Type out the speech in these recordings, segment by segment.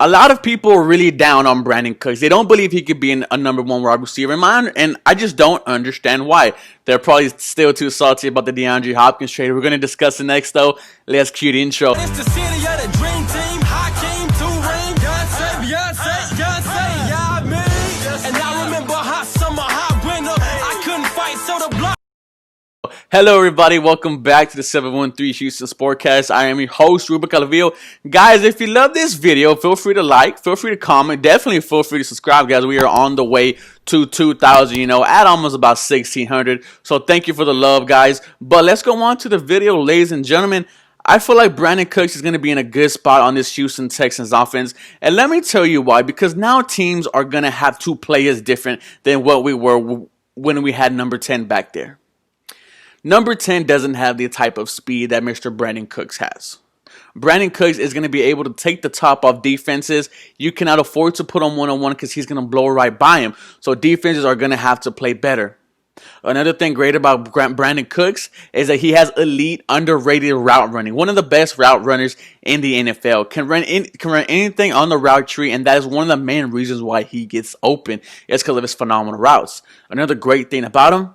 A lot of people are really down on Brandin Cooks. They don't believe he could be a number one wide receiver. And I just don't understand why. They're probably still too salty about the DeAndre Hopkins trade. We're going to discuss it next, though. Let's cue the intro. It's the city of the dream team. Hakeem, two-ring, Beyonce, yeah, me. And I remember hot summer, hot winter. I couldn't fight, so the block. Hello, everybody. Welcome back to the 713 Houston Sportcast. I am your host, Ruben Calavio. Guys, if you love this video, feel free to like, feel free to comment, definitely feel free to subscribe, guys. We are on the way to 2,000, at almost about 1,600. So thank you for the love, guys. But let's go on to the video, ladies and gentlemen. I feel like Brandin Cooks is going to be in a good spot on this Houston Texans offense. And let me tell you why. Because now teams are going to have to play as different than what we were when we had number 10 back there. Number 10 doesn't have the type of speed that Mr. Brandin Cooks has. Brandin Cooks is going to be able to take the top off defenses. You cannot afford to put him one-on-one because he's going to blow right by him. So defenses are going to have to play better. Another thing great about Brandin Cooks is that he has elite, underrated route running. One of the best route runners in the NFL. Can run anything on the route tree, and that is one of the main reasons why he gets open. It's because of his phenomenal routes. Another great thing about him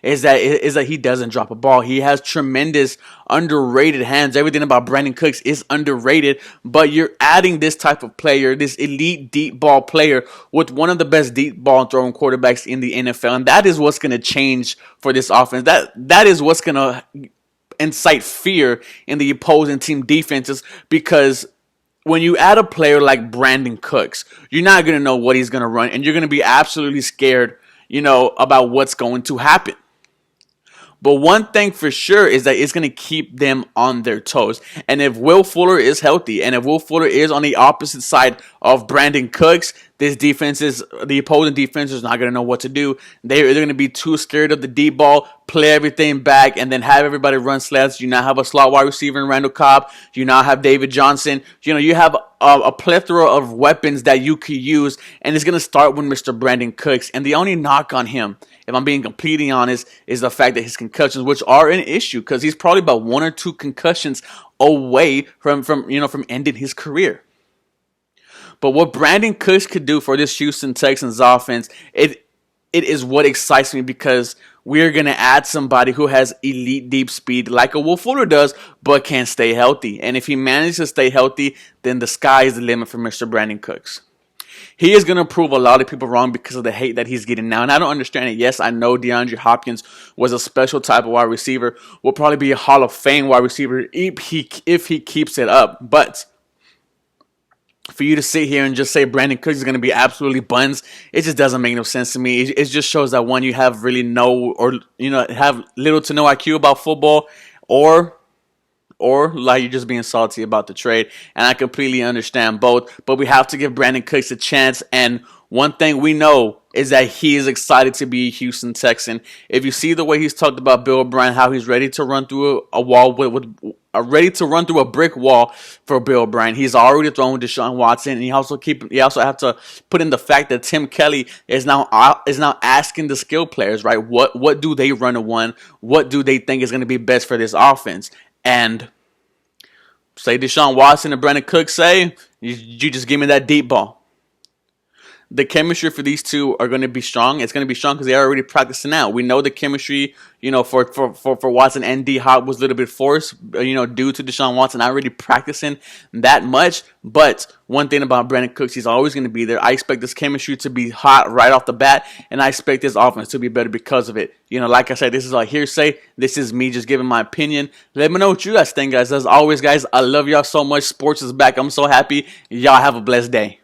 is that he doesn't drop a ball. He has tremendous underrated hands. Everything about Brandin Cooks is underrated, but you're adding this type of player, this elite deep ball player with one of the best deep ball throwing quarterbacks in the NFL, and that is what's going to change for this offense. That is what's going to incite fear in the opposing team defenses, because when you add a player like Brandin Cooks, you're not going to know what he's going to run, and you're going to be absolutely scared, about what's going to happen. But one thing for sure is that it's going to keep them on their toes. And if Will Fuller is healthy, and if Will Fuller is on the opposite side of Brandin Cooks, the opposing defense is not going to know what to do. They're going to be too scared of the deep ball, play everything back, and then have everybody run slants. You now have a slot wide receiver in Randall Cobb. You now have David Johnson. You have a plethora of weapons that you could use, and it's going to start with Mr. Brandin Cooks. And the only knock on him, if I'm being completely honest, is the fact that his concussions, which are an issue, because he's probably about 1 or 2 concussions away from ending his career. But what Brandin Cooks could do for this Houston Texans offense, it is what excites me, because we're going to add somebody who has elite deep speed like a Will Fuller does, but can't stay healthy. And if he manages to stay healthy, then the sky is the limit for Mr. Brandin Cooks. He is going to prove a lot of people wrong because of the hate that he's getting now. And I don't understand it. Yes, I know DeAndre Hopkins was a special type of wide receiver. Will probably be a Hall of Fame wide receiver if he keeps it up. But for you to sit here and just say Brandin Cooks is going to be absolutely buns, it just doesn't make no sense to me. It just shows that, one, you have really have little to no IQ about football, or like you're just being salty about the trade. And I completely understand both, but we have to give Brandin Cooks a chance. And one thing we know is that he is excited to be a Houston Texan. If you see the way he's talked about billobrien, how he's ready to run through a wall ready to run through a brick wall for billobrien. He's already thrown with DeshaunWatson, and he also have to put in the fact that Tim Kelly is now asking the skill players, right? What do they run to one? What do they think is going to be best for this offense? And say DeshaunWatson and Brandin Cooks say, you just give me that deep ball. The chemistry for these two are going to be strong. It's going to be strong because they are already practicing out. We know the chemistry, for Watson and D-Hop was a little bit forced, due to Deshaun Watson already practicing that much. But one thing about Brandin Cooks, he's always going to be there. I expect this chemistry to be hot right off the bat, and I expect this offense to be better because of it. Like I said, this is a hearsay. This is me just giving my opinion. Let me know what you guys think, guys. As always, guys, I love y'all so much. Sports is back. I'm so happy. Y'all have a blessed day.